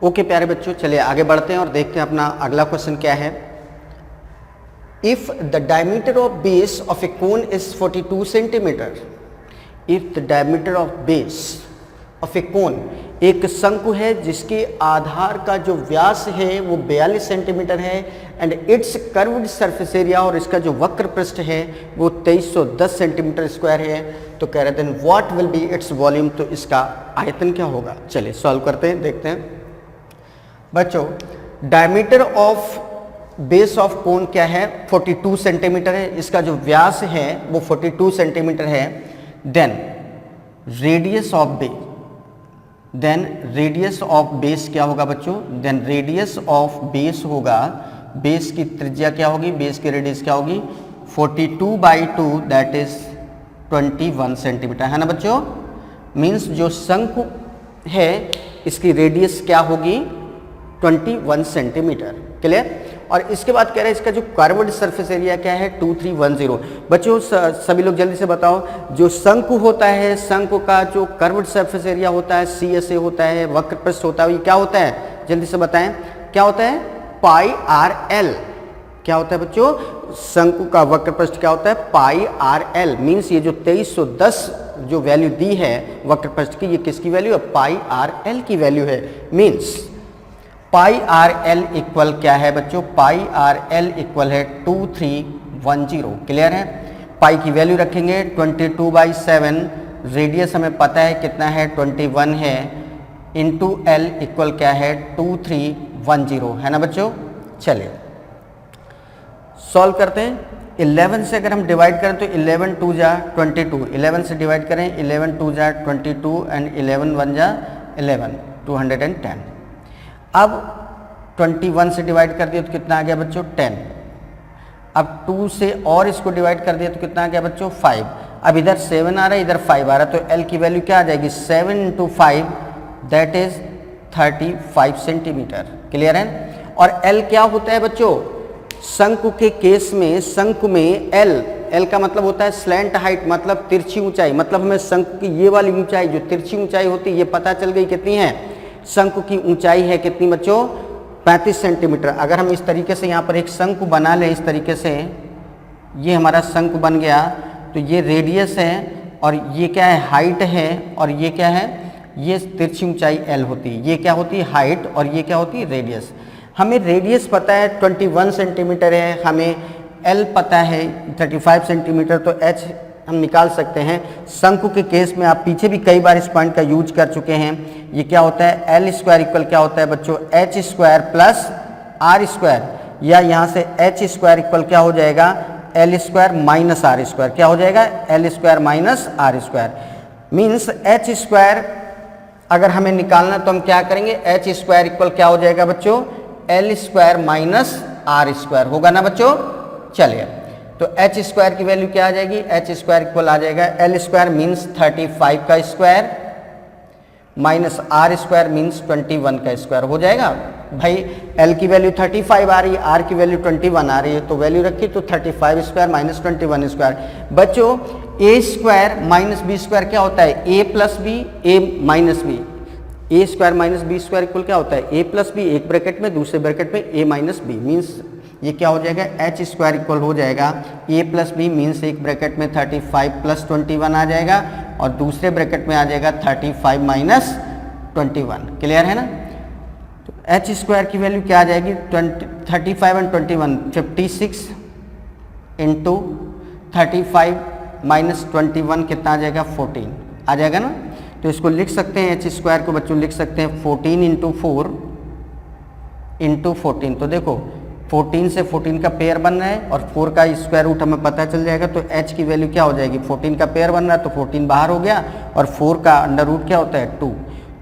Okay प्यारे बच्चों, चलिए आगे बढ़ते हैं और देखते हैं अपना अगला क्वेश्चन क्या है। If the diameter of base of a cone is 42 centimetre, if the diameter of base of a cone, एक शंकु है जिसके आधार का जो व्यास है वो 42 सेंटीमीटर है and it's curved surface area, और इसका जो वक्र पृष्ठ है वो 2310 सेंटीमीटर स्क्वायर है, तो कह रहे हैं what will be its volume, तो इसका आयतन क्या होगा। चलिए सॉल्व करते हैं, देखते हैं बच्चों। Diameter of base of cone क्या है, 42 सेंटीमीटर है, इसका जो व्यास है वो 42 सेंटीमीटर है। Then radius of base, then radius of base क्या होगा बच्चों, देन रेडियस ऑफ बेस होगा, बेस की त्रिज्या क्या होगी, बेस की रेडियस क्या होगी, 42/2 दैट इज 21 सेंटीमीटर, है ना बच्चों। मीन्स जो शंकु है इसकी रेडियस क्या होगी, 21 सेंटीमीटर, क्लियर। और इसके बाद कह रहे हैं इसका जो कर्व्ड सरफेस एरिया क्या है, 2310। बच्चों सभी लोग जल्दी से बताओ, जो शंकु होता है, शंकु का जो कर्व्ड सरफेस एरिया होता है, CSA होता है, वक्र पृष्ठ होता है, ये क्या होता है, जल्दी से बताएं क्या होता है, πRL। क्या होता है बच्चों, शंकु का वक्र पृष्ठ क्या होता है, πRL। मीन्स ये जो 2310 जो वैल्यू दी है वक्र पृष्ठ की, ये किसकी वैल्यू है, πRL की वैल्यू है। मीन्स πRL इक्वल क्या है बच्चों, πRL इक्वल है 2310, क्लियर है। पाई की वैल्यू रखेंगे 22/7, रेडियस हमें पता है कितना है, 21 है, इंटू L इक्वल क्या है, 2310, है ना बच्चों। चलिए सॉल्व करते हैं। 11 से अगर हम डिवाइड करें तो 11 2 जा 22, 11 से डिवाइड करें 11 2 जा 22 एंड 11 1 जा 11, 210। अब 21 से डिवाइड कर दिया तो कितना आ गया बच्चों, 10। अब 2 से और इसको डिवाइड कर दिया तो कितना आ गया बच्चों, 5। अब इधर 7 आ रहा है, इधर 5 आ रहा है, तो L की वैल्यू क्या आ जाएगी, 7 × 5 दैट इज 35 सेंटीमीटर, क्लियर है। और L क्या होता है बच्चों, शंकु के केस में, शंकु में L का मतलब होता है स्लैंट हाइट, मतलब तिरछी ऊंचाई, मतलब हमें शंकु की ये वाली ऊंचाई जो तिरछी ऊंचाई होती है ये पता चल गई कितनी है, शंकु की ऊंचाई है कितनी बच्चों, 35 सेंटीमीटर। अगर हम इस तरीके से यहाँ पर एक शंकु बना लें, इस तरीके से ये हमारा शंकु बन गया, तो ये रेडियस है और ये क्या है, हाइट है, और ये क्या है, ये तिरछी ऊंचाई L होती है, ये क्या होती है, हाइट, और ये क्या होती है, रेडियस। हमें रेडियस पता है 21 सेंटीमीटर है, हमें L पता है 35 सेंटीमीटर, तो H हम निकाल सकते हैं। शंकु के केस में आप पीछे भी कई बार इस पॉइंट का यूज कर चुके हैं। ये क्या होता है, L स्क्वायर इक्वल क्या होता है बच्चों, H square plus R square, या यहाँ से H स्क्वायर इक्वल क्या हो जाएगा, L square minus R square, क्या हो जाएगा, L square minus R square. Means H square अगर हमें निकालना तो हम क्या करेंगे, H स्क्वायर इक्वल क्या हो जाएगा बच्चों, L square minus R square, होगा ना बच्चों। चलिए तो H स्क्वायर की वैल्यू क्या आ जाएगी, H स्क्वायर इक्वल आ जाएगा L स्क्वायर मीन्स 35 का square minus R square means 21 का स्क्वायर, हो जाएगा। भाई L की वैल्यू 35 आ रही है, R की वैल्यू 21 आ रही है, तो वैल्यू रखी तो 35 स्क्वायर माइनस 21 स्क्वायर। बच्चों A square minus B square क्या होता है, A plus B, A minus B, A square minus B square equal क्या होता है, A प्लस बी, एक ब्रैकेट में, दूसरे ब्रैकेट में A माइनस बी, मीन्स ये क्या हो जाएगा, H स्क्वायर इक्वल हो जाएगा A प्लस बी, मीन्स एक ब्रैकेट में 35 प्लस 21 आ जाएगा, और दूसरे ब्रैकेट में आ जाएगा 35 माइनस 21, क्लियर है ना। तो H स्क्वायर की वैल्यू क्या आ जाएगी, 35 एंड 21 56 इंटू 35 माइनस 21 कितना आ जाएगा, 14 आ जाएगा ना। तो इसको लिख सकते हैं, H स्क्वायर को बच्चों लिख सकते हैं 14 इंटू 4 इंटू 14। तो देखो 14 से 14 का पेयर बन रहा है और 4 का स्क्वायर रूट हमें पता चल जाएगा, तो H की वैल्यू क्या हो जाएगी, 14 का पेयर बन रहा है तो 14 बाहर हो गया, और 4 का अंडर रूट क्या होता है 2,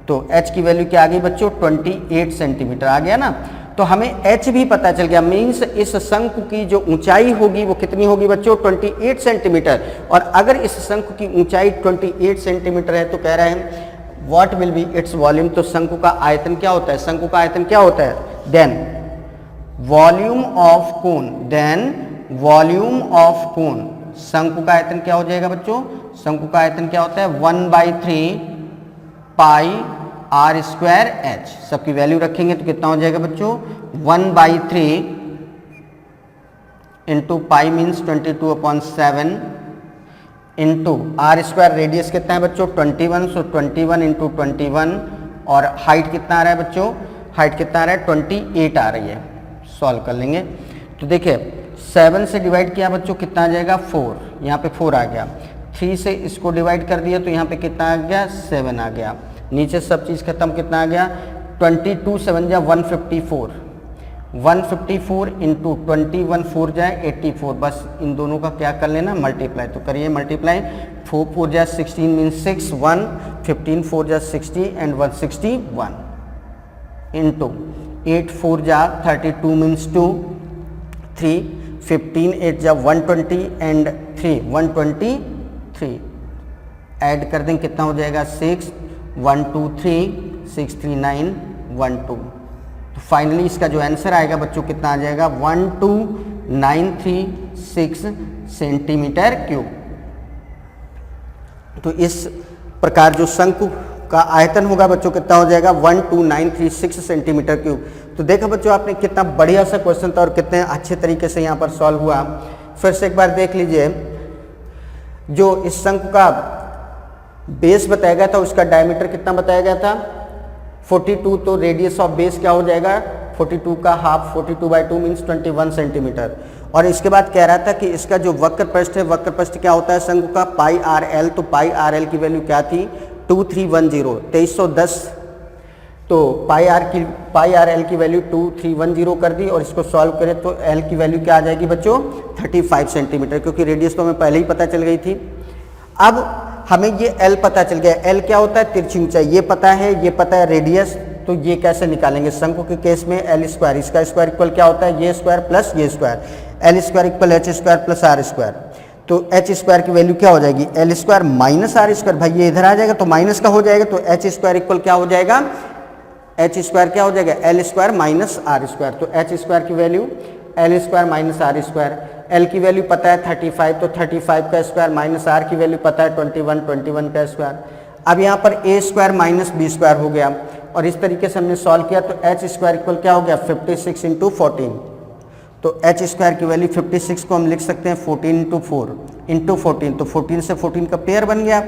तो H की वैल्यू क्या आ गई बच्चों, 28 सेंटीमीटर आ गया ना। तो हमें H भी पता चल गया, मीन्स इस शंकु की जो ऊंचाई होगी वो कितनी होगी बच्चों, 28 सेंटीमीटर। और अगर इस शंकु की ऊंचाई 28 सेंटीमीटर है तो कह रहे हैं what will be its volume, तो शंकु का आयतन क्या होता है, शंकु का आयतन क्या होता है, then volume of cone, then volume of cone, शंकु का आयतन क्या हो जाएगा बच्चों, शंकु का आयतन क्या होता है 1/3 पाई आर स्क्वायर एच, सबकी वैल्यू रखेंगे तो कितना हो जाएगा बच्चों 1/3 into pi means 22/7 into R square, radius कितना है बच्चों 21, सो 21 इंटू 21, और हाइट कितना आ रहा है बच्चों, हाइट कितना आ रहा है 28 आ रही है। सॉल्व कर लेंगे तो देखिए 7 से डिवाइड किया बच्चों कितना आ जाएगा 4, यहाँ पे 4 आ गया, 3 से इसको डिवाइड कर दिया तो यहाँ पे कितना आ गया 7 आ गया, नीचे सब चीज़ खत्म, कितना आ गया 22 7 जा 154, 154 इंटू 21 4 जाए 84, बस इन दोनों का क्या कर लेना मल्टीप्लाई, तो करिए मल्टीप्लाई, 4 4 जा 16 मीन्स 6, 1 15 4 जा 60 एंड 161 इंटू 8 4 जा 32 मीन्स 2, 3 15 8 जा 120 एंड 3 123, ऐड कर दें कितना हो जाएगा 6 1 2 3 6 3 9 1 2, तो फाइनली इसका जो आंसर आएगा बच्चों कितना आ जाएगा 12936 सेंटीमीटर क्यूब। तो इस प्रकार जो शंकु का आयतन होगा बच्चों कितना हो जाएगा 12936 सेंटीमीटर क्यूब। तो देखा बच्चों आपने कितना बढ़िया सा क्वेश्चन था और कितने अच्छे तरीके से यहाँ पर सॉल्व हुआ। फिर से एक बार देख लीजिए, जो इस शंकु का बेस बताया गया था उसका डायमीटर कितना बताया गया था 42, तो रेडियस ऑफ बेस क्या हो जाएगा 42 का हाफ, 42/2 मीन्स 21 सेंटीमीटर। और इसके बाद कह रहा था कि इसका जो वक्र पृष्ठ है, वक्र पृष्ठ क्या होता है शंकु का पाई आर एल, तो पाई आर एल की वैल्यू क्या थी 2310, तो पाई आर एल की वैल्यू 2310 कर दी, और इसको सॉल्व करें तो एल की वैल्यू क्या आ जाएगी बच्चों 35 सेंटीमीटर, क्योंकि रेडियस तो हमें पहले ही पता चल गई थी। अब हमें ये एल पता चल गया, एल क्या होता है तिरछी ऊंचाई, ये पता है रेडियस, तो ये कैसे निकालेंगे शंकु के केस में एल स्क्वायर, इसका स्क्वायर इक्वल क्या होता है ये स्क्वायर प्लस ये square, L square equal H square plus R square, तो एच स्क्वायर की वैल्यू क्या हो जाएगी L square minus R square, भाई ये इधर आ जाएगा तो माइनस का हो जाएगा, तो एच स्क्वायर इक्वल क्या हो जाएगा एच स्क्वायर क्या हो जाएगा L square minus R square, तो एच स्क्वायर की value L square minus R square, L की वैल्यू पता है 35, तो 35 का स्क्वायर माइनस आर की वैल्यू पता है 21 का स्क्वायर। अब यहाँ पर A square minus B square हो गया, और इस तरीके से हमने सॉल्व किया तो एच स्क्वायर इक्वल क्या हो गया 56 इंटू 14, तो एच स्क्वायर की वैल्यू 56 को हम लिख सकते हैं 14 इंटू 4 इंटू 14, तो 14 से 14 का पेयर बन गया,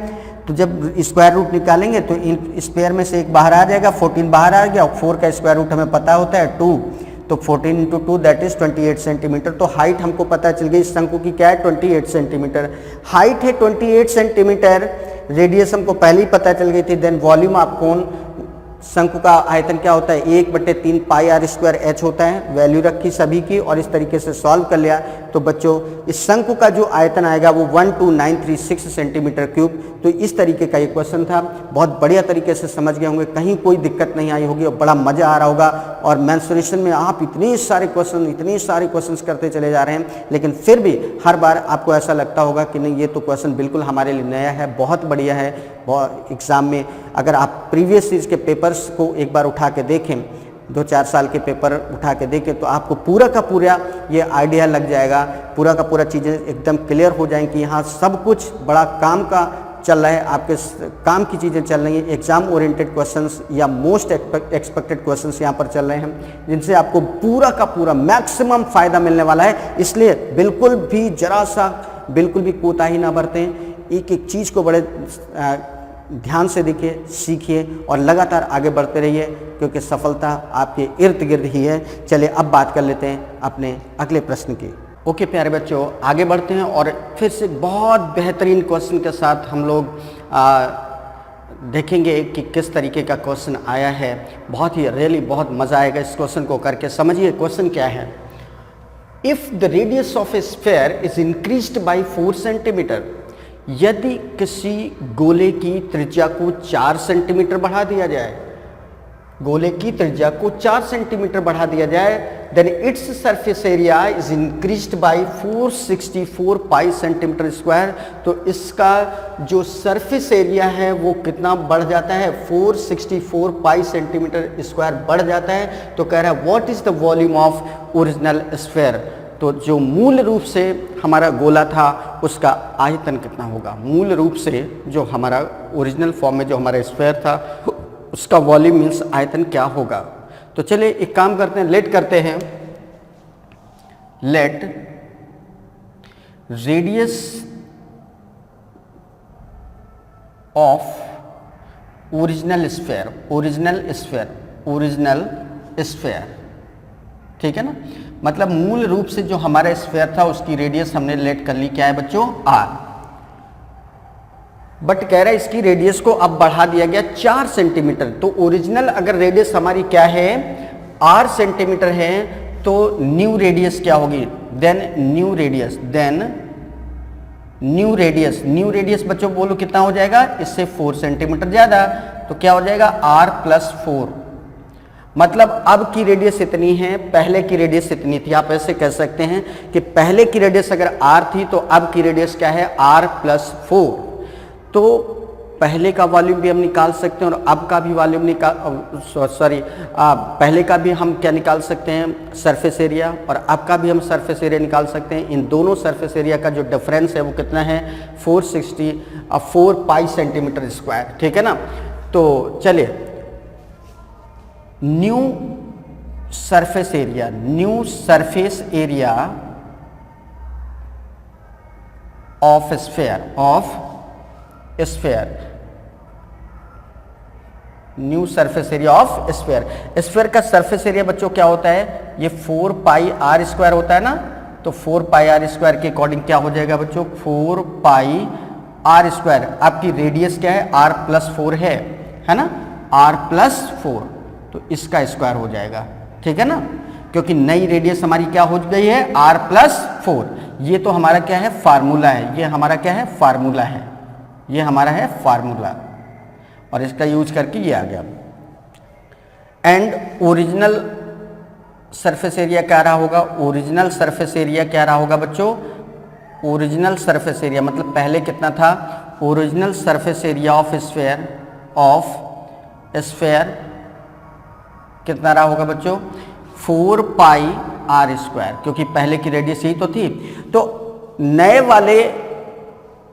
तो जब स्क्वायर रूट निकालेंगे तो इस पेयर में से एक बाहर आ जाएगा, 14 बाहर आ गया, और 4 का स्क्वायर रूट हमें पता होता है 2, तो 14 इंटू 2 दैट इज 28 सेंटीमीटर। तो हाइट हमको पता चल गई इस शंकु की क्या है 28 सेंटीमीटर, हाइट है 28 सेंटीमीटर, रेडियस हमको पहले ही पता चल गई थी। देन वॉल्यूम ऑफ कोन, शंकु का आयतन क्या होता है 1/3 पाई आर स्क्वायर एच होता है, वैल्यू रखी सभी की और इस तरीके से सॉल्व कर लिया। तो बच्चों इस शंकु का जो आयतन आएगा वो 12936 सेंटीमीटर क्यूब। तो इस तरीके का ये क्वेश्चन था, बहुत बढ़िया तरीके से समझ गए होंगे, कहीं कोई दिक्कत नहीं आई होगी और बड़ा मज़ा आ रहा होगा। और मेंस्ट्रुएशन में आप इतने सारे क्वेश्चन करते चले जा रहे हैं, लेकिन फिर भी हर बार आपको ऐसा लगता होगा कि नहीं ये तो क्वेश्चन बिल्कुल हमारे लिए नया है, बहुत बढ़िया है। एग्ज़ाम में अगर आप प्रीवियस सीरीज के पेपर्स को एक बार उठा के देखें, 2-4 साल के पेपर उठा के देखें, तो आपको पूरा का पूरा ये आइडिया लग जाएगा, पूरा का पूरा चीज़ें एकदम क्लियर हो जाएंगी कि यहाँ सब कुछ बड़ा काम का चल रहा है, आपके काम की चीज़ें चल रही हैं। एग्जाम ओरिएंटेड क्वेश्चंस या मोस्ट एक्सपेक्टेड क्वेश्चंस यहाँ पर चल रहे हैं, जिनसे आपको पूरा का पूरा मैक्सिमम फ़ायदा मिलने वाला है। इसलिए बिल्कुल भी बिल्कुल भी कोताही ना बरतें, एक एक चीज़ को बड़े ध्यान से देखिए, सीखिए और लगातार आगे बढ़ते रहिए, क्योंकि सफलता आपके इर्द गिर्द ही है। चलिए अब बात कर लेते हैं अपने अगले प्रश्न की। ओके प्यारे बच्चों, आगे बढ़ते हैं और फिर से बहुत बेहतरीन क्वेश्चन के साथ हम लोग देखेंगे कि किस तरीके का क्वेश्चन आया है। बहुत ही रियली बहुत मज़ा आएगा इस क्वेश्चन को करके। समझिए क्वेश्चन क्या है। If the radius of A sphere is increased bye 4 centimetre, यदि किसी गोले की त्रिज्या को 4 सेंटीमीटर बढ़ा दिया जाए, गोले की त्रिज्या को 4 सेंटीमीटर बढ़ा दिया जाए, then its surface area is increased by 464 pi centimetre square. तो इसका जो सरफेस एरिया है वो कितना बढ़ जाता है 464 पाई सेंटीमीटर स्क्वायर बढ़ जाता है। तो कह रहा है what is the volume of original sphere. तो जो मूल रूप से हमारा गोला था उसका आयतन कितना होगा, मूल रूप से जो हमारा ओरिजिनल फॉर्म में जो हमारा स्फीयर था उसका वॉल्यूम मीन्स आयतन क्या होगा। तो चलिए एक काम करते हैं, लेट करते हैं, let radius of original sphere, original sphere, ठीक है ना, मतलब मूल रूप से जो हमारा स्फीयर था उसकी रेडियस हमने लेट कर ली, क्या है बच्चों, r। बट कह रहा है इसकी रेडियस को अब बढ़ा दिया गया 4 सेंटीमीटर। तो ओरिजिनल अगर रेडियस हमारी क्या है, r सेंटीमीटर है, तो न्यू रेडियस क्या होगी, न्यू रेडियस बच्चों बोलो कितना हो जाएगा, इससे 4 सेंटीमीटर ज्यादा, तो क्या हो जाएगा r प्लस 4। मतलब अब की रेडियस इतनी है, पहले की रेडियस इतनी थी। आप ऐसे कह सकते हैं कि पहले की रेडियस अगर r थी तो अब की रेडियस क्या है, r प्लस 4। तो पहले का वॉल्यूम भी हम निकाल सकते हैं और अब का भी वॉल्यूम पहले का भी हम क्या निकाल सकते हैं, सरफेस एरिया, और अब का भी हम सरफेस एरिया निकाल सकते हैं। इन दोनों सरफेस एरिया का जो डिफरेंस है वो कितना है, 4 पाई सेंटीमीटर स्क्वायर, ठीक है ना। तो चलिए new surface area of sphere, new surface area of sphere का सरफेस एरिया बच्चों क्या होता है, ये 4 पाई r स्क्वायर होता है ना। तो 4 पाई r स्क्वायर के अकॉर्डिंग क्या हो जाएगा बच्चों, 4 पाई r स्क्वायर। आपकी रेडियस क्या है, r प्लस 4 है ना, r प्लस 4, तो इसका स्क्वायर हो जाएगा, ठीक है ना, क्योंकि नई रेडियस हमारी क्या हो गई है, r प्लस 4। ये तो हमारा क्या है, फार्मूला है, ये हमारा क्या है, फार्मूला है, ये हमारा है फार्मूला, और इसका यूज करके ये आ गया। एंड ओरिजिनल सरफेस एरिया क्या रहा होगा, ओरिजिनल सरफेस एरिया क्या रहा होगा बच्चों, ओरिजिनल सरफेस एरिया मतलब पहले कितना था, original surface area of sphere कितना रहा होगा बच्चों, 4 पाई r स्क्वायर, क्योंकि पहले की रेडियस यही तो थी। तो नए वाले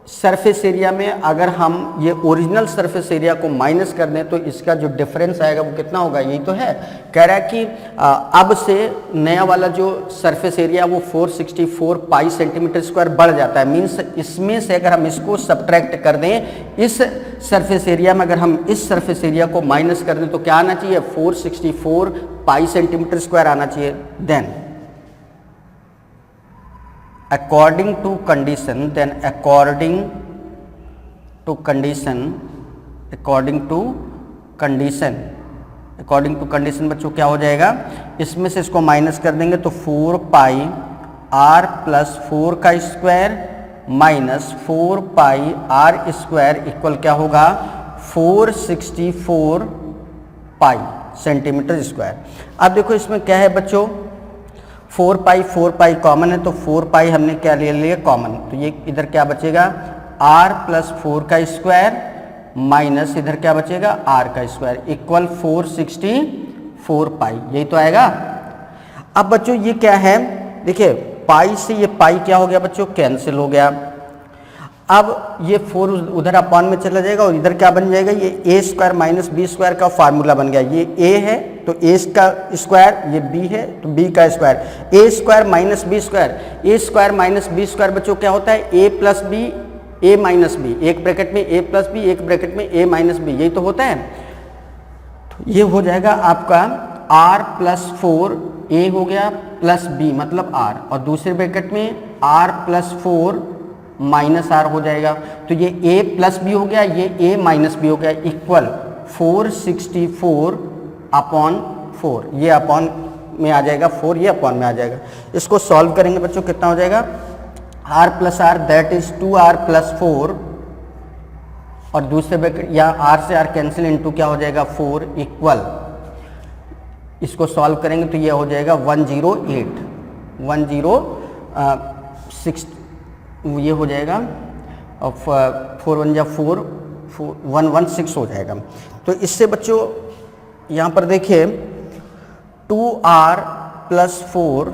सरफेस एरिया में अगर हम ये ओरिजिनल सरफेस एरिया को माइनस कर दें तो इसका जो डिफरेंस आएगा वो कितना होगा, यही तो है। कह रहा है कि अब से नया वाला जो सरफेस एरिया वो 464 पाई सेंटीमीटर स्क्वायर बढ़ जाता है। मींस इसमें से अगर हम इसको सब्ट्रैक्ट कर दें, इस सरफेस एरिया में अगर हम इस सरफेस एरिया को माइनस कर दें तो क्या आना चाहिए, 464 पाई सेंटीमीटर स्क्वायर आना चाहिए। देन according to condition बच्चों क्या हो जाएगा, इसमें से इसको माइनस कर देंगे तो 4 पाई r प्लस 4 का स्क्वायर माइनस 4 पाई r स्क्वायर इक्वल क्या होगा, 464 पाई सेंटीमीटर स्क्वायर। अब देखो इसमें क्या है बच्चों, 4 पाई कॉमन है, तो 4 पाई हमने क्या ले लिया कॉमन, तो ये इधर क्या बचेगा, r प्लस 4 का स्क्वायर माइनस इधर क्या बचेगा, r का स्क्वायर इक्वल 464 पाई, यही तो आएगा। अब बच्चों ये क्या है, देखिए पाई से ये पाई क्या हो गया बच्चों, कैंसिल हो गया। अब ये 4 उधर अपॉन में चला जाएगा और इधर क्या बन जाएगा, ये a square minus B square का फार्मूला बन गया। ये a है तो a का स्क्वायर, ये b है तो b का square, a square minus B square, a square minus B square बच्चों क्या होता है, a plus B a minus B, एक ब्रैकेट में a प्लस बी, एक ब्रैकेट में a माइनस बी, यही तो होता है। तो ये हो जाएगा आपका r प्लस 4 a हो गया प्लस b मतलब r, और दूसरे ब्रैकेट में r प्लस 4 माइनस r हो जाएगा। तो ये a प्लस बी हो गया, ये a माइनस बी हो गया इक्वल 464 अपॉन 4, ये अपॉन में आ जाएगा 4, ये अपॉन में आ जाएगा। इसको सॉल्व करेंगे बच्चों कितना हो जाएगा, r plus r that is 2r plus 4, और दूसरे ब्रैकेट या r से r कैंसिल इनटू क्या हो जाएगा 4 इक्वल, इसको सॉल्व करेंगे तो ये हो जाएगा 106, ये हो जाएगा 4 1 जा 4 116 हो जाएगा। तो इससे बच्चों यहाँ पर देखिए 2r प्लस 4,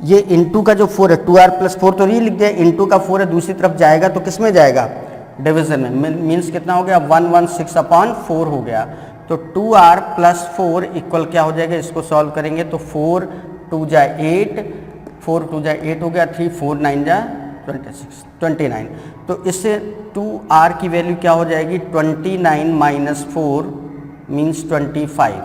ये इंटू का जो 4 है 2r प्लस 4 तो ये लिख दिया, इंटू का 4 है दूसरी तरफ जाएगा तो किस में जाएगा डिवीजन में, मीन्स कितना हो गया 116/4 हो गया। तो 2r + 4 इक्वल क्या हो जाएगा, इसको सॉल्व करेंगे तो 4 2 जा 8, 4 2 जा 8 हो गया, 3 4 9 जा 29। तो इससे 2r की वैल्यू क्या हो जाएगी 29 - 4 मीन्स 25।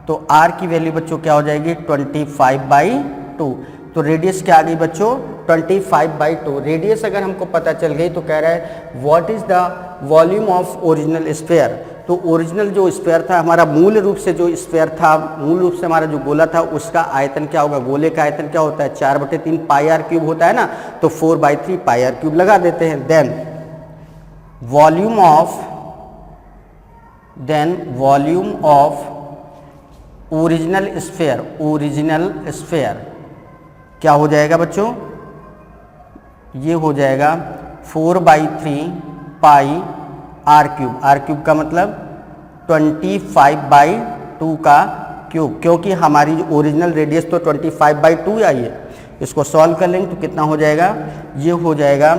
तो r की वैल्यू बच्चों क्या हो जाएगी 25/2। तो रेडियस क्या आ गई बच्चों 25/2। रेडियस अगर हमको पता चल गई तो कह रहा है what is the volume of original sphere. तो ओरिजिनल जो स्फीयर था हमारा, मूल रूप से जो स्फीयर था, मूल रूप से हमारा जो गोला था, उसका आयतन क्या होगा, गोले का आयतन क्या होता है 4/3 πr³ होता है ना। तो 4/3 πr³ लगा देते हैं। Then volume of original sphere क्या हो जाएगा बच्चों, ये हो जाएगा 4/3 πr³। r³ का मतलब 25/2 का क्यूब, क्योंकि हमारी जो ओरिजिनल रेडियस तो 25/2 आई है। इसको सॉल्व कर लेंगे तो कितना हो जाएगा, ये हो जाएगा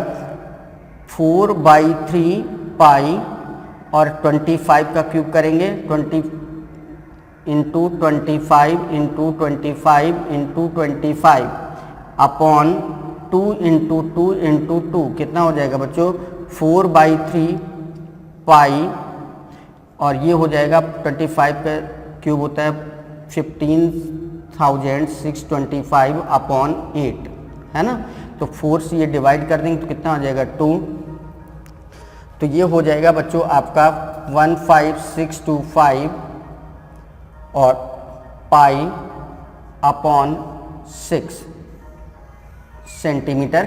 4/3 पाई और 25 का क्यूब करेंगे 20 × 25 × 25 × 25 अपॉन 2 × 2 × 2 कितना हो जाएगा बच्चों 4/3 पाई और ये हो जाएगा 25 का क्यूब होता है 15,625 अपॉन 8 है ना। तो 4 से ये डिवाइड कर देंगे तो कितना हो जाएगा 2। तो ये हो जाएगा बच्चों आपका 15625 और पाई अपॉन 6 सेंटीमीटर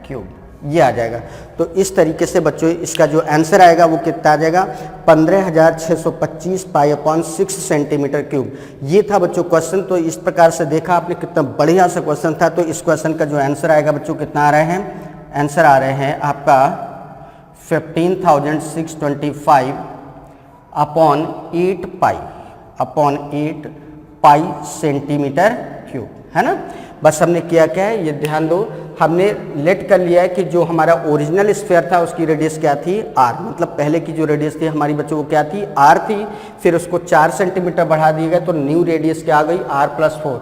क्यूब ये आ जाएगा। तो इस तरीके से बच्चों इसका जो आंसर आएगा वो कितना आ जाएगा 15,625 पाई अपॉन 6 सेंटीमीटर क्यूब। ये था बच्चों क्वेश्चन। तो इस प्रकार से देखा आपने कितना बढ़िया सा क्वेश्चन था। तो इस क्वेश्चन का जो आंसर आएगा बच्चों कितना आ रहे हैं, आंसर आ रहे हैं आपका 15,625 अपॉन 8 पाई सेंटीमीटर क्यूब है ना। बस हमने किया क्या है ये ध्यान दो, हमने लेट कर लिया है कि जो हमारा ओरिजिनल स्फीयर था उसकी रेडियस क्या थी r, मतलब पहले की जो रेडियस थी हमारी बच्चों को क्या थी r थी, फिर उसको 4 सेंटीमीटर बढ़ा दिया गया तो न्यू रेडियस क्या आ गई r+4।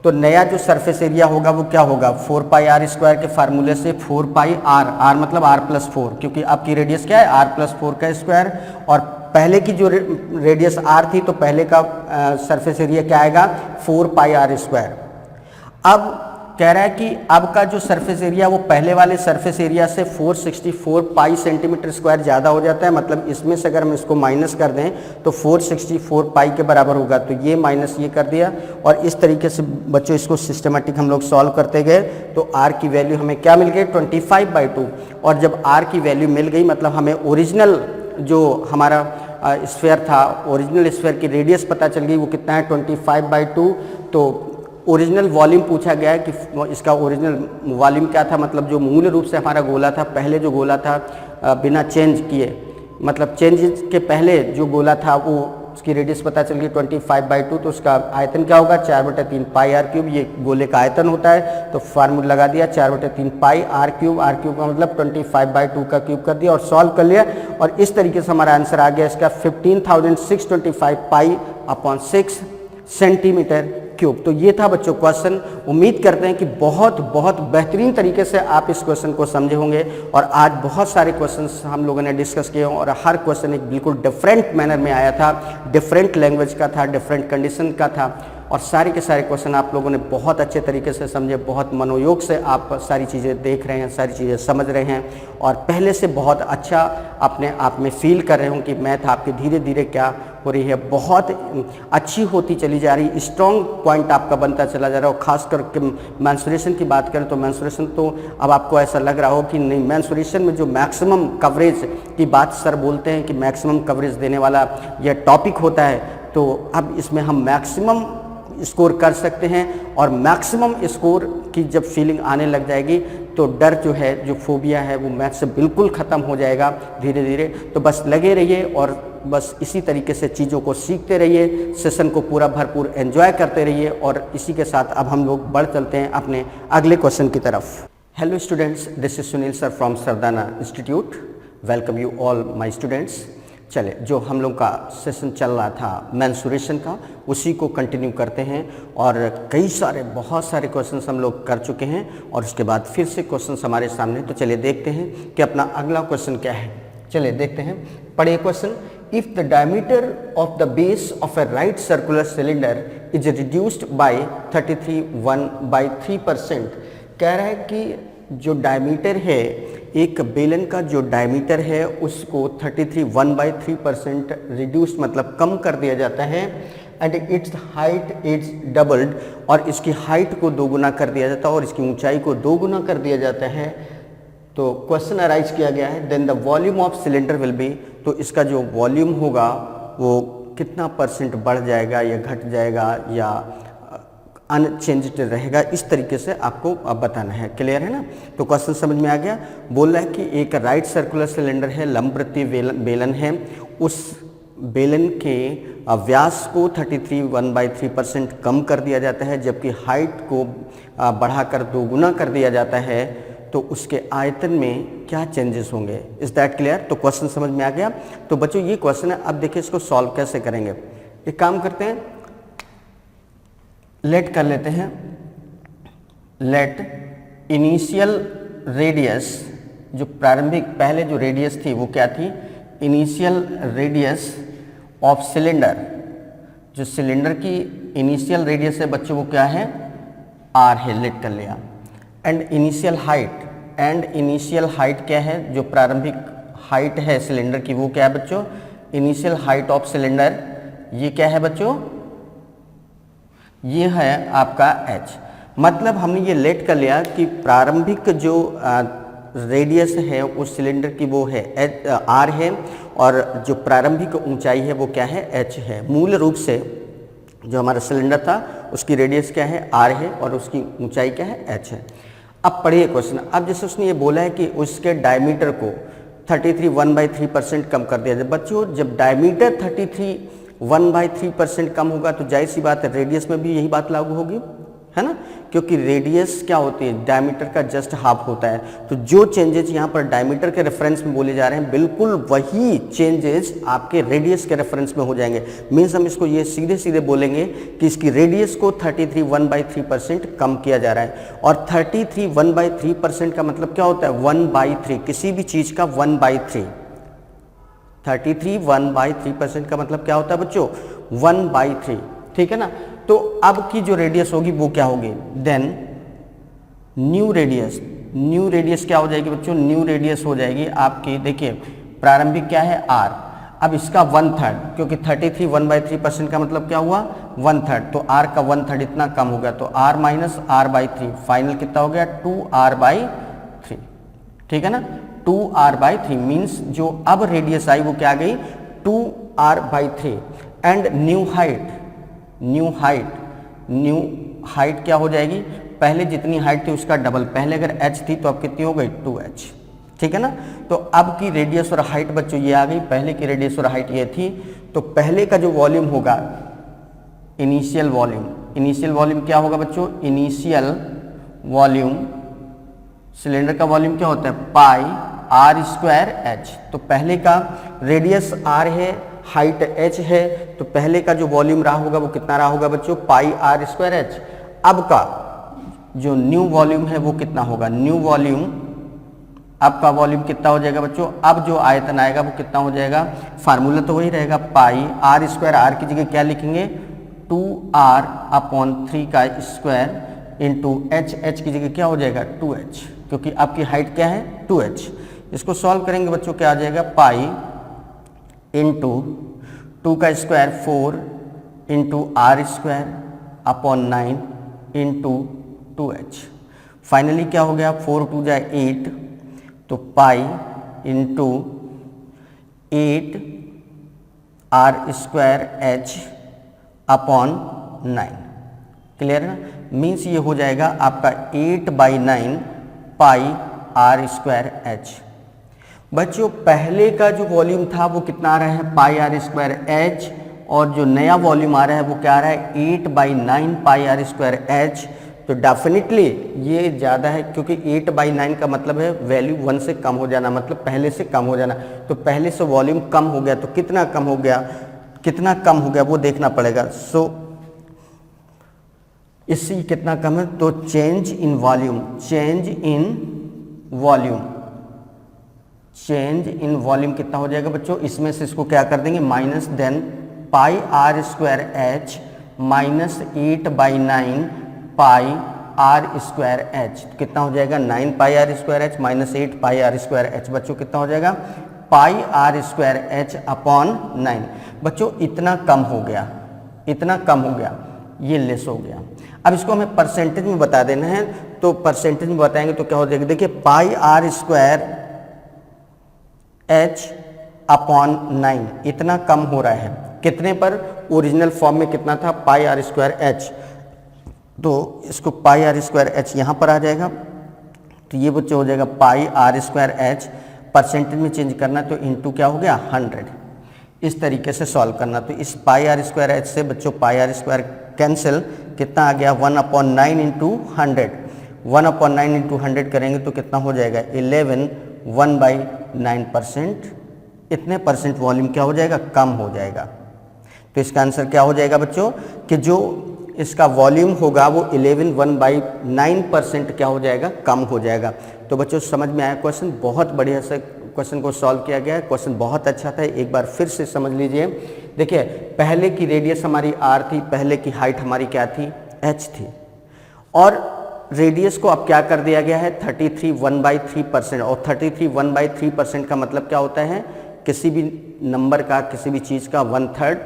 तो नया जो सरफेस एरिया होगा वो क्या होगा 4πr² के फार्मूले से 4πr मतलब r+4, क्योंकि आपकी रेडियस क्या है r+4 का स्क्वायर और पहले की जो रेडियस r थी तो पहले का सरफेस एरिया क्या आएगा 4πr²। अब कह रहा है कि अब का जो सरफेस एरिया वो पहले वाले सरफेस एरिया से 464 पाई सेंटीमीटर स्क्वायर ज़्यादा हो जाता है, मतलब इसमें से अगर हम इसको माइनस कर दें तो 464 पाई के बराबर होगा। तो ये माइनस ये कर दिया और इस तरीके से बच्चों इसको सिस्टमेटिक हम लोग सॉल्व करते गए। तो r की वैल्यू हमें क्या मिल गई 25/2 और जब r की वैल्यू मिल गई मतलब हमें ओरिजिनल जो हमारा स्फीयर था, ओरिजिनल स्फीयर की रेडियस पता चल गई वो कितना है 25/2। तो ओरिजिनल वॉल्यूम पूछा गया है कि इसका ओरिजिनल वॉल्यूम क्या था, मतलब जो मूल रूप से हमारा गोला था, पहले जो गोला था बिना चेंज किए, मतलब चेंज के पहले जो गोला था वो उसकी रेडियस पता चल गई 25/2। तो उसका आयतन क्या होगा 4/3 पाई r³, ये गोले का आयतन होता है। तो फार्मूला लगा दिया 4/3 पाई r³ का मतलब 25/2 का क्यूब कर दिया और सॉल्व कर लिया और इस तरीके से हमारा आंसर आ गया इसका 15,625 पाई अपॉन 6 सेंटीमीटर क्यूब। तो ये था बच्चों क्वेश्चन। उम्मीद करते हैं कि बहुत बेहतरीन तरीके से आप इस क्वेश्चन को समझे होंगे और आज बहुत सारे क्वेश्चंस हम लोगों ने डिस्कस किए और हर क्वेश्चन एक बिल्कुल डिफरेंट मैनर में आया था, डिफरेंट लैंग्वेज का था, डिफरेंट कंडीशन का था और सारे के सारे क्वेश्चन आप लोगों ने बहुत अच्छे तरीके से समझे, बहुत मनोयोग से आप सारी चीज़ें देख रहे हैं, सारी चीज़ें समझ रहे हैं और पहले से बहुत अच्छा अपने आप में फील कर रहे हो कि मैथ आपकी धीरे धीरे क्या हो रही है, बहुत अच्छी होती चली जा रही, स्ट्रॉन्ग पॉइंट आपका बनता चला जा रहा है। और ख़ास करके मेंस्ट्रुएशन की बात करें तो मेंस्ट्रुएशन तो अब आपको ऐसा लग रहा हो कि नहीं, मेंस्ट्रुएशन में जो मैक्सिमम कवरेज की बात सर बोलते हैं कि मैक्सिमम कवरेज देने वाला यह टॉपिक होता है, तो अब इसमें हम मैक्सिमम स्कोर कर सकते हैं और मैक्सिमम स्कोर की जब फीलिंग आने लग जाएगी तो डर जो है, जो फोबिया है वो मैथ से बिल्कुल ख़त्म हो जाएगा धीरे धीरे। तो बस लगे रहिए और बस इसी तरीके से चीज़ों को सीखते रहिए, सेशन को पूरा भरपूर एंजॉय करते रहिए और इसी के साथ अब हम लोग बढ़ चलते हैं अपने अगले क्वेश्चन की तरफ। Hello students, this is Sunil sir from Sardana Institute. Welcome you all my students. चले, जो हम लोग का सेशन चल रहा था मेंसुरेशन का, उसी को कंटिन्यू करते हैं और कई सारे बहुत सारे क्वेश्चंस हम लोग कर चुके हैं और उसके बाद फिर से क्वेश्चंस हमारे सामने। तो चलिए देखते हैं कि अपना अगला क्वेश्चन क्या है। चलिए देखते हैं, पढ़िए question. If the diameter of the base of a right circular cylinder is reduced by 33.1/3%। कह रहा है कि जो डायमीटर है, एक बेलन का जो डायमीटर है उसको 33.1/3% रिड्यूस मतलब कम कर दिया जाता है and it's height it's doubled, और इसकी हाइट को दोगुना कर दिया जाता है और इसकी ऊंचाई को दोगुना कर दिया जाता है। तो क्वेश्चन अराइज किया गया है, then the volume of cylinder will be, तो इसका जो वॉल्यूम होगा वो कितना परसेंट बढ़ जाएगा या घट जाएगा या अनचेंज्ड रहेगा, इस तरीके से आपको अब बताना है। क्लियर है ना? तो क्वेश्चन समझ में आ गया। बोल रहा है कि एक राइट सर्कुलर सिलेंडर है, लंबवृत्तीय बेलन है, उस बेलन के व्यास को 33.1/3% कम कर दिया जाता है, जबकि हाइट को बढ़ाकर दोगुना कर दिया जाता है, तो उसके आयतन में क्या चेंजेस होंगे। Is that clear? तो क्वेश्चन समझ में आ गया। तो बच्चों ये क्वेश्चन है, अब देखिए इसको सॉल्व कैसे करेंगे। एक काम करते हैं, लेट कर लेते हैं, लेट इनिशियल रेडियस, जो प्रारंभिक पहले जो रेडियस थी वो क्या थी, इनिशियल रेडियस ऑफ सिलेंडर, जो सिलेंडर की इनिशियल रेडियस है बच्चों वो क्या है, आर है, लेट कर लिया। And initial height, and initial height क्या है, जो प्रारंभिक हाइट है सिलेंडर की वो क्या है बच्चों, इनिशियल हाइट ऑफ सिलेंडर, ये क्या है बच्चों, ये है आपका h। मतलब हमने ये लेट कर लिया कि प्रारंभिक जो रेडियस है उस सिलेंडर की वो है r है, और जो प्रारंभिक ऊंचाई है वो क्या है, h है। मूल रूप से जो हमारा सिलेंडर था उसकी रेडियस क्या है, r है, और उसकी ऊंचाई क्या है, h है। अब पढ़िए क्वेश्चन। अब जैसे उसने ये बोला है कि उसके डायमीटर को 33.1/3% कम कर दिया जाए। बच्चों जब डायमीटर 33.1/3% कम होगा तो जाहिर सी बात है रेडियस में भी यही बात लागू होगी, है ना, क्योंकि रेडियस क्या होती है, डायमीटर का जस्ट हाफ होता है। तो जो चेंजेस यहाँ पर डायमीटर के रेफरेंस में बोले जा रहे हैं, बिल्कुल वही चेंजेस आपके रेडियस के रेफरेंस में हो जाएंगे। मीन्स हम इसको ये सीधे सीधे बोलेंगे कि इसकी रेडियस को 33.1/3% कम किया जा रहा है। और 33.1/3% का मतलब क्या होता है, 1/3, किसी भी चीज़ का 1/3। 33.1/3% का मतलब क्या होता है बच्चों, 1/3, ठीक है ना। तो अब की जो रेडियस होगी वो क्या होगी, then new radius, new radius क्या हो जाएगी बच्चों, न्यू रेडियस हो जाएगी आपकी, देखिए प्रारंभिक क्या है r, अब इसका 1/3, क्योंकि 33.1/3% का मतलब क्या हुआ, 1/3, तो r का 1/3 इतना कम हो गया, तो r माइनस r/3, फाइनल कितना हो गया, 2r/3, ठीक है ना। 2r/3 मीन्स जो अब रेडियस आई वो क्या आ गई, 2r/3। And new height, new height क्या हो जाएगी, पहले जितनी हाइट थी उसका डबल, पहले अगर h थी तो अब कितनी हो गई, 2h, ठीक है ना। तो अब की रेडियस और हाइट बच्चों ये आ गई, पहले की रेडियस और हाइट ये थी। तो पहले का जो वॉल्यूम होगा, इनिशियल वॉल्यूम, इनिशियल वॉल्यूम क्या होगा बच्चों, इनिशियल वॉल्यूम, सिलेंडर का वॉल्यूम क्या होता है, पाई r²h। तो पहले का रेडियस r है, हाइट h है, तो पहले का जो वॉल्यूम रहा होगा वो कितना रहा होगा बच्चों, पाई r²h। अब का जो न्यू वॉल्यूम है वो कितना होगा, न्यू वॉल्यूम, अब का वॉल्यूम कितना हो जाएगा बच्चों, अब जो आयतन आएगा वो कितना हो जाएगा, फार्मूला तो वही रहेगा, पाई r², r की जगह क्या लिखेंगे, 2r/3 का स्क्वायर इंटू h की जगह क्या हो जाएगा, 2h, क्योंकि आपकी हाइट क्या है, 2h। इसको सॉल्व करेंगे बच्चों, क्या आ जाएगा, पाई इंटू 2 का square 4 into r²/9 into 2h। Finally क्या हो गया, 4 2 जाए 8, तो पाई इंटू 8r²h/9। क्लियर है ना, मीन्स ये हो जाएगा आपका 8/9 पाई r²h। बच्चों पहले का जो वॉल्यूम था वो कितना आ रहा है, पाई r²h, और जो नया वॉल्यूम आ रहा है वो क्या आ रहा है, 8/9 पाई r²h। तो डेफिनेटली ये ज़्यादा है, क्योंकि 8/9 का मतलब है वैल्यू 1 से कम हो जाना, मतलब पहले से कम हो जाना। तो पहले से वॉल्यूम कम हो गया, तो कितना कम हो गया, कितना कम हो गया वो देखना पड़ेगा। सो इससे कितना कम है, तो change in volume, change in volume, change in volume कितना हो जाएगा बच्चों, इसमें से इसको क्या कर देंगे minus, then pi are square h minus 8/9 pi are square h, कितना हो जाएगा 9 pi are square h minus 8 pi are square h. बच्चों कितना हो जाएगा pi are square h upon 9। बच्चों इतना कम हो गया, इतना कम हो गया, ये लेस हो गया। अब इसको हमें परसेंटेज में बता देना है, तो परसेंटेज में बताएंगे तो क्या हो जाएगा, देखिए पाई आर स्क्वायर एच अपॉन 9 इतना कम हो रहा है, कितने पर, ओरिजिनल फॉर्म में कितना था पाई आर स्क्वायर एच, तो इसको पाई आर स्क्वायर एच यहाँ पर आ जाएगा, तो ये बच्चे हो जाएगा pi are square H, percentage में चेंज करना तो इंटू क्या हो गया 100, इस तरीके से सॉल्व करना। तो इस पाई आर स्क्वायर एच से बच्चों पाई आर स्क्वायर कैंसिल, कितना आ गया 1/9 इंटू 100, 1/9 इंटू 100 करेंगे तो कितना हो जाएगा 11 1/9%, इतने परसेंट वॉल्यूम क्या हो जाएगा कम हो जाएगा। तो इसका आंसर क्या हो जाएगा बच्चों कि जो इसका वॉल्यूम होगा वो 11 1/9% क्या हो जाएगा कम हो जाएगा। तो बच्चों समझ में आया क्वेश्चन, बहुत बढ़िया से क्वेश्चन को सॉल्व किया गया है, क्वेश्चन बहुत अच्छा था, एक बार फिर से समझ लीजिए। देखिए पहले की रेडियस हमारी r थी, पहले की हाइट हमारी क्या थी h थी, और रेडियस को अब क्या कर दिया गया है 33 1/3%, और 33 1/3% का मतलब क्या होता है किसी भी नंबर का, किसी भी चीज़ का 1/3,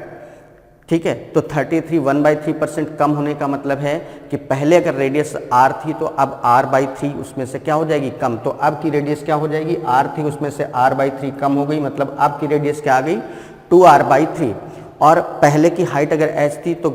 ठीक है। तो 33 1/3% कम होने का मतलब है कि पहले अगर रेडियस r थी तो अब r/3 उसमें से क्या हो जाएगी कम, तो अब की रेडियस क्या हो जाएगी r थी उसमें से r/3 कम हो गई, मतलब अब की रेडियस क्या आ गई 2r/3। और पहले की हाइट अगर h थी तो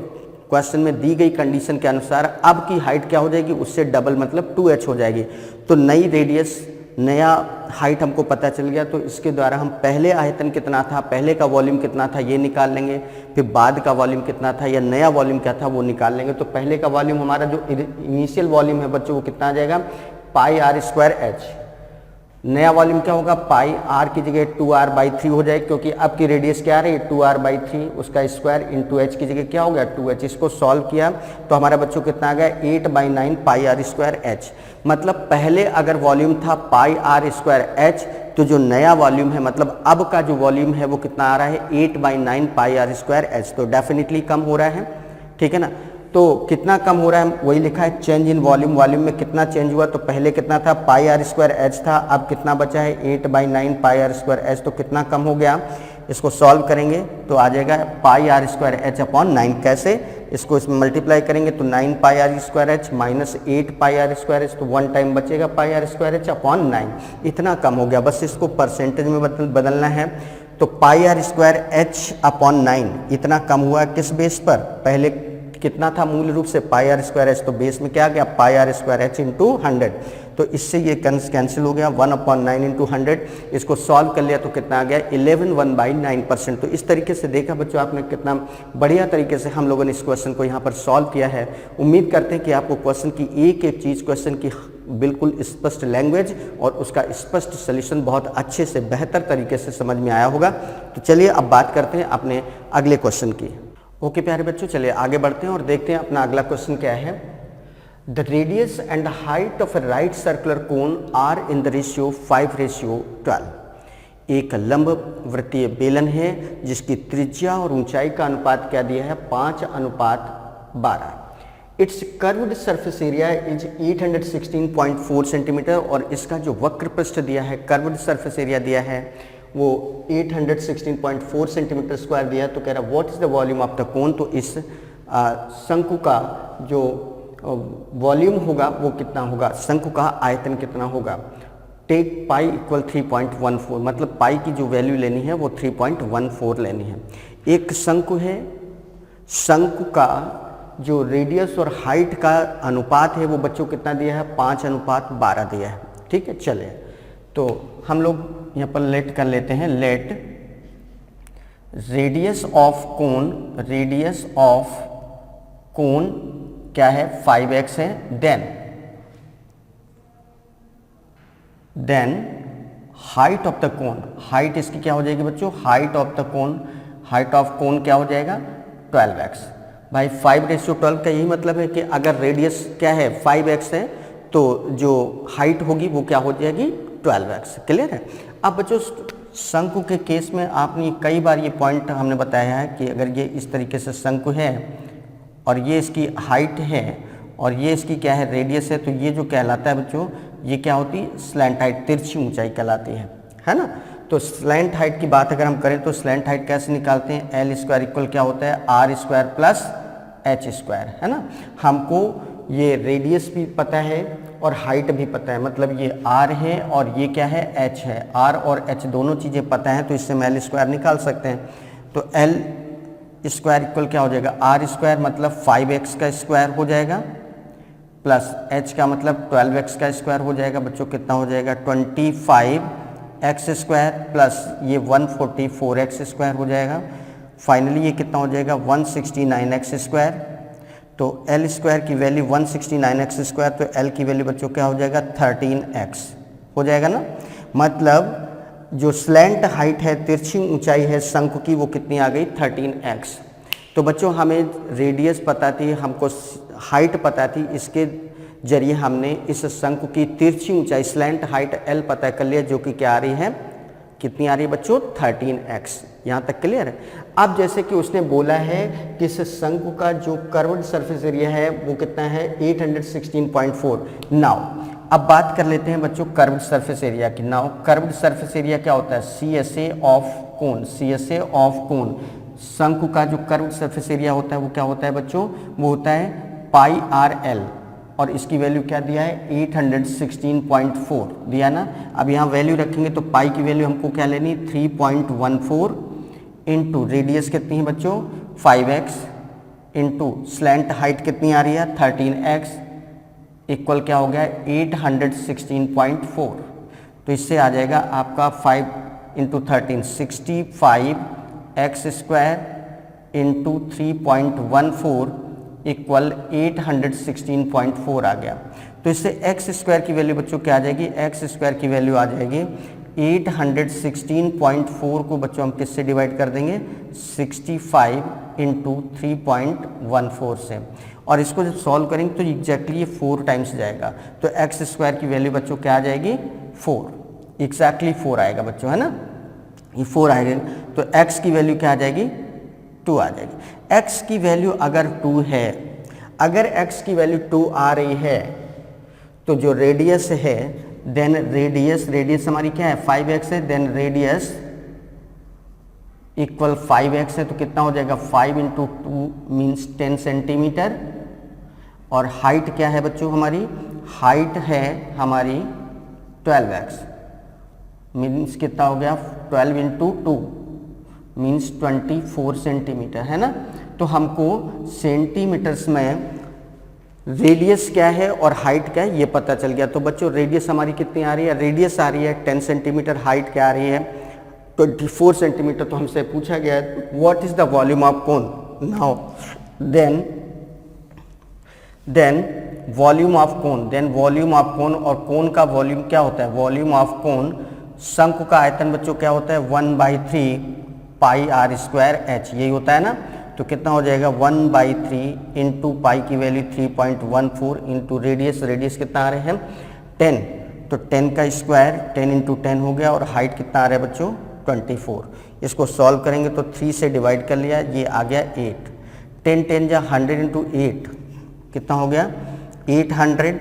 क्वेश्चन में दी गई कंडीशन के अनुसार अब की हाइट क्या हो जाएगी उससे डबल, मतलब 2h हो जाएगी। तो नई रेडियस, नया हाइट हमको पता चल गया, तो इसके द्वारा हम पहले आयतन कितना था, पहले का वॉल्यूम कितना था ये निकाल लेंगे, फिर बाद का वॉल्यूम कितना था या नया वॉल्यूम क्या था वो निकाल लेंगे। तो पहले का वॉल्यूम हमारा जो इनिशियल वॉल्यूम है बच्चों वो कितना आ जाएगा पाई आर स्क्वायर एच, नया वॉल्यूम क्या होगा पाई आर की जगह 2r/3 हो जाएगा, क्योंकि अब की रेडियस क्या आ रही है 2r/3, उसका स्क्वायर इंटू एच की जगह क्या हो गया 2h। इसको सॉल्व किया तो हमारा बच्चों कितना आ गया 8/9 पाई आर स्क्वायर एच। मतलब पहले अगर वॉल्यूम था पाई आर स्क्वायर एच, तो जो नया वॉल्यूम है मतलब अब का जो वॉल्यूम है वो कितना आ रहा है 8/9 पाई आर स्क्वायर एच, तो डेफिनेटली कम हो रहा है, ठीक है ना। तो कितना कम हो रहा है वही लिखा है चेंज इन वॉल्यूम, वॉल्यूम में कितना चेंज हुआ, तो पहले कितना था पाई आर स्क्वायर एच था, अब कितना बचा है 8/9 पाई आर स्क्वायर एच, तो कितना कम हो गया। इसको सॉल्व करेंगे तो आ जाएगा pi are square h upon 9, कैसे, इसको इसमें मल्टीप्लाई करेंगे तो 9 pi are square h minus 8 pi are square h, तो 1 टाइम बचेगा pi are square h upon 9, इतना कम हो गया। बस इसको परसेंटेज में बदलना है, तो पाई आर स्क्वायर एच अपॉन 9 इतना कम हुआ किस बेस पर, पहले कितना था मूल रूप से पाई आर स्क्वायर एच, तो बेस में क्या आ गया पाई आर स्क्वायर एच इंटू 100, तो इससे ये कैंसिल हो गया 1/9 इंटू 100। इसको सॉल्व कर लिया तो कितना आ गया 11 1/9%। तो इस तरीके से देखा बच्चों आपने कितना बढ़िया तरीके से हम लोगों ने इस क्वेश्चन को यहाँ पर सॉल्व किया है। उम्मीद करते हैं कि आपको क्वेश्चन की एक एक चीज़, क्वेश्चन की बिल्कुल स्पष्ट लैंग्वेज और उसका स्पष्ट सोल्यूशन बहुत अच्छे से बेहतर तरीके से समझ में आया होगा। तो चलिए अब बात करते हैं अपने अगले क्वेश्चन की। ओके प्यारे बच्चों, चलिए आगे बढ़ते हैं और देखते हैं अपना अगला क्वेश्चन क्या है। The radius and height of a right circular cone are in the ratio 5:12। एक लंब वृत्तीय बेलन है जिसकी त्रिज्या और ऊंचाई का अनुपात क्या दिया है 5:12। It's curved surface area is 816.4 centimetre, और इसका जो वक्र पृष्ठ दिया है, कर्व्ड सरफेस एरिया दिया है वो 816.4 सेंटीमीटर स्क्वायर दिया है। तो कह रहा है what is the volume of the कोन, तो इस शंकु का जो वॉल्यूम होगा वो कितना होगा, शंकु का आयतन कितना होगा। टेक पाई इक्वल 3.14, मतलब पाई की जो वैल्यू लेनी है वो 3.14 लेनी है। एक शंकु है, शंकु का जो रेडियस और हाइट का अनुपात है वो बच्चों कितना दिया है 5:12 दिया है, ठीक है। चले तो हम लोग यहाँ पर लेट कर लेते हैं, लेट रेडियस ऑफ कोन क्या है 5x है, then height of the cone, height इसकी क्या हो जाएगी बच्चों, height of the cone, height of cone क्या हो जाएगा 12x। भाई 5:12 का यही मतलब है कि अगर रेडियस क्या है 5x है तो जो हाइट होगी वो क्या हो जाएगी 12x। क्लियर है। अब बच्चों शंकु के केस में आपने कई बार ये पॉइंट हमने बताया है कि अगर ये इस तरीके से शंकु है और ये इसकी हाइट है और ये इसकी क्या है रेडियस है, तो ये जो कहलाता है बच्चों, ये क्या होती है स्लैंट हाइट, तिरछी ऊंचाई कहलाती है ना। तो स्लैंट हाइट की बात अगर हम करें तो स्लैंट हाइट कैसे निकालते हैं, एल स्क्वायर इक्वल क्या होता है R square plus H square, है ना। हमको ये रेडियस भी पता है और हाइट भी पता है, मतलब ये आर है और ये क्या है एच है, आर और एच दोनों चीज़ें पता है, तो इससे हम एल स्क्वायर निकाल सकते हैं। तो एल स्क्वायर इक्वल क्या हो जाएगा आर स्क्वायर मतलब 5x का स्क्वायर हो जाएगा प्लस h का मतलब 12x का स्क्वायर हो जाएगा बच्चों, कितना हो जाएगा 25x स्क्वायर प्लस ये 144x स्क्वायर हो जाएगा। फाइनली ये कितना हो जाएगा 169x स्क्वायर। तो l स्क्वायर की वैल्यू 169x स्क्वायर, तो l की वैल्यू बच्चों क्या हो जाएगा 13x हो जाएगा ना। मतलब जो स्लैंट हाइट है, तिरछी ऊंचाई है शंकु की, वो कितनी आ गई 13x। तो बच्चों हमें रेडियस पता थी, हमको हाइट पता थी, इसके जरिए हमने इस शंकु की तिरछी ऊंचाई स्लैंट हाइट l पता कर लिया, जो कि क्या आ रही है, कितनी आ रही है बच्चों 13x। यहाँ तक क्लियर है। अब जैसे कि उसने बोला है कि इस शंकु का जो कर्व्ड सरफेस एरिया है वो कितना है 816.4। नाउ अब बात कर लेते हैं बच्चों कर्व्ड सरफेस एरिया की। नाउ कर्व्ड सरफेस एरिया क्या होता है, CSA of cone, CSA of cone. शंकु का जो कर्व्ड सरफेस एरिया होता है वो क्या होता है बच्चों, वो होता है पाई आर एल, और इसकी वैल्यू क्या दिया है 816.4 दिया ना। अब यहाँ वैल्यू रखेंगे तो पाई की वैल्यू हमको क्या लेनी 3.14 इंटू रेडियस कितनी है बच्चों 5x इंटू स्लैंट हाइट कितनी आ रही है 13x इक्वल क्या हो गया 816.4। तो इससे आ जाएगा आपका 5 into 13 65x square into 3.14 equal 816.4 आ गया। तो इससे x स्क्वायर की वैल्यू बच्चों क्या आ जाएगी, x स्क्वायर की वैल्यू आ जाएगी 816.4 को बच्चों हम किससे डिवाइड कर देंगे 65 इंटू 3.14 से, और इसको जब सॉल्व करेंगे तो एग्जैक्टली ये 4 टाइम्स जाएगा। तो x स्क्वायर की वैल्यू बच्चों क्या आ जाएगी 4, एग्जैक्टली 4 आएगा बच्चों, है ना, ये 4 आएगा। तो x की वैल्यू क्या आ जाएगी 2 आ जाएगी। x की वैल्यू अगर 2 है, अगर x की वैल्यू 2 आ रही है तो जो रेडियस है देन रेडियस हमारी क्या है 5x है, देन रेडियस इक्वल 5x है, तो कितना हो जाएगा 5 इंटू 2 मीन्स 10 सेंटीमीटर। और हाइट क्या है बच्चों हमारी, हाइट है हमारी 12x मीन्स कितना हो गया 12 इंटू 2 मीन्स 24 सेंटीमीटर, है ना। तो हमको सेंटीमीटर्स में रेडियस क्या है और हाइट क्या है ये पता चल गया। तो बच्चों रेडियस हमारी कितनी आ रही है, रेडियस आ रही है 10 सेंटीमीटर, हाइट क्या आ रही है 24 सेंटीमीटर। तो हमसे पूछा गया है what is the volume of cone. Now then volume of cone, then volume of cone, और कोन का वॉल्यूम क्या होता है, वॉल्यूम ऑफ कोन शंकु का आयतन बच्चों क्या होता है 1/3 पाई आर स्क्वायर एच, यही होता है ना। तो कितना हो जाएगा 1/3 इंटू पाई की वैल्यू 3.14 इंटू रेडियस कितना आ रहे हैं 10, तो 10 का स्क्वायर 10 इंटू 10 हो गया, और हाइट कितना आ रहा है बच्चों 24। इसको सॉल्व करेंगे तो 3 से डिवाइड कर लिया, ये आ गया 8, 10 10 जा 100 इंटू 8 कितना हो गया 800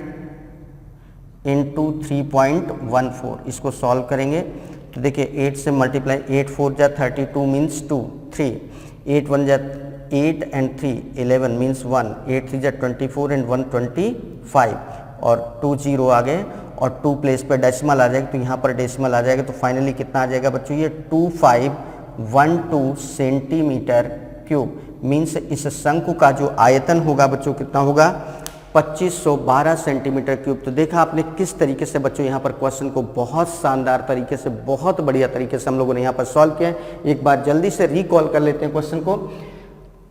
इंटू 3.14। इसको सॉल्व करेंगे तो देखिए 8 से मल्टीप्लाई 8 4 जा 32 मीन्स 2 3 8 1 जा 8 एंड 3 11 मीन्स 1 8 3 जा 24 एंड 1 25 और 2 0 आ गए, और 2 प्लेस पर डेसिमल आ जाएगा, तो यहाँ पर डेसिमल आ जाएगा। तो फाइनली कितना आ जाएगा बच्चों ये 2512 सेंटीमीटर क्यूब मीन्स इस शंकु का जो आयतन होगा बच्चों कितना होगा 2512 सेंटीमीटर क्यूब। तो देखा आपने किस तरीके से बच्चों यहाँ पर क्वेश्चन को बहुत शानदार तरीके से, बहुत बढ़िया तरीके से हम लोगों ने यहाँ पर सॉल्व किया है। एक बार जल्दी से रिकॉल कर लेते हैं क्वेश्चन को।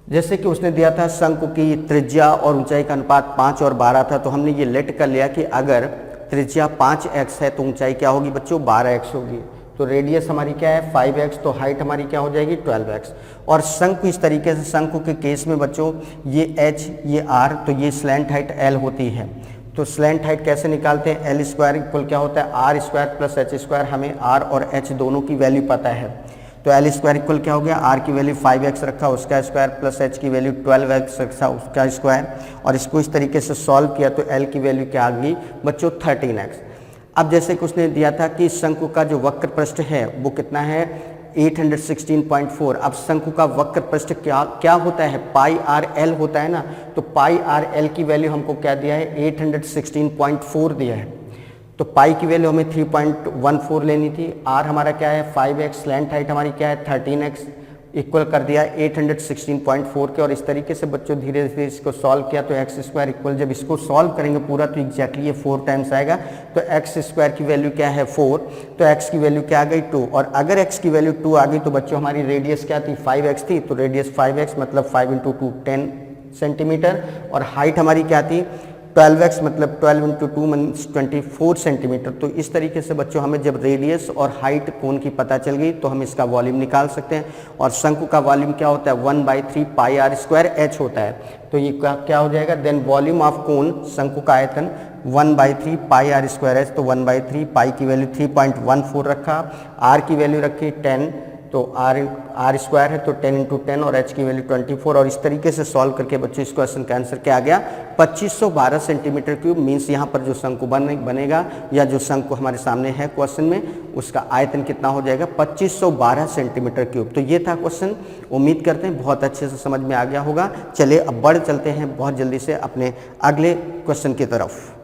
जैसे कि उसने दिया था शंकु की त्रिज्या और ऊंचाई का अनुपात 5 और 12 था, तो हमने ये लेट कर लिया कि अगर त्रिज्या 5x है तो ऊंचाई क्या होगी बच्चों 12x होगी। तो रेडियस हमारी क्या है 5x, तो हाइट हमारी क्या हो जाएगी 12x। और शंकु इस तरीके से, शंकु के केस में बच्चों ये h ये r, तो ये स्लैंट हाइट l होती है। तो स्लैंट हाइट कैसे निकालते हैं, एल स्क्वायर इक्वल क्या होता है R square plus H square. हमें आर और एच दोनों की वैल्यू पता है, तो एल स्क्वायर इक्वल क्या हो गया, आर की वैल्यू 5x रखा उसका स्क्वायर प्लस एच की वैल्यू 12x रखा उसका स्क्वायर, और इसको इस तरीके से सॉल्व किया तो एल की वैल्यू क्या आ गई बच्चों 13x। अब जैसे कि उसने दिया था कि शंकु का जो वक्र पृष्ठ है वो कितना है 816.4। अब शंकु का वक्र पृष्ठ क्या होता है, पाई आर एल होता है ना, तो पाई आर एल की वैल्यू हमको क्या दिया है 816.4 दिया है। तो पाई की वैल्यू हमें 3.14 लेनी थी, आर हमारा क्या है 5x, स्लैंट हाइट हमारी क्या है 13x, इक्वल कर दिया 816.4 के। और इस तरीके से बच्चों धीरे धीरे इसको सॉल्व किया तो एक्स स्क्वायर इक्वल, जब इसको सॉल्व करेंगे पूरा तो एग्जैक्टली ये 4 टाइम्स आएगा। तो एक्स स्क्वायर की वैल्यू क्या है 4, तो एक्स की वैल्यू क्या आ गई 2। और अगर एक्स की वैल्यू 2 आ गई तो बच्चों हमारी रेडियस क्या थी 5x थी, तो रेडियस 5x मतलब 5 × 2 10 सेंटीमीटर, और हाइट हमारी क्या थी 12x मतलब 12 × 2 मीन्स 24 सेंटीमीटर। तो इस तरीके से बच्चों हमें जब रेडियस और हाइट कोण की पता चल गई तो हम इसका वॉल्यूम निकाल सकते हैं। और शंकु का वॉल्यूम क्या होता है 1/3 पाई आर स्क्वायर h होता है। तो ये क्या हो जाएगा, देन वॉल्यूम ऑफ कोण शंकु का आयतन 1/3 पाई आर स्क्वायर h, तो 1/3 पाई की वैल्यू 3.14 रखा, आर की वैल्यू रखी 10, तो आर स्क्वायर है तो 10 × 10 और h की वैल्यू 24। और इस तरीके से सॉल्व करके बच्चों इस क्वेश्चन का आंसर क्या आ गया 2512 सेंटीमीटर क्यूब। मीन्स यहाँ पर जो शंकु बनेगा या जो शंकु हमारे सामने है क्वेश्चन में उसका आयतन कितना हो जाएगा 2512 सेंटीमीटर क्यूब। तो ये था क्वेश्चन, उम्मीद करते हैं बहुत अच्छे से समझ में आ गया होगा। चलिए अब बढ़ चलते हैं बहुत जल्दी से अपने अगले क्वेश्चन की तरफ।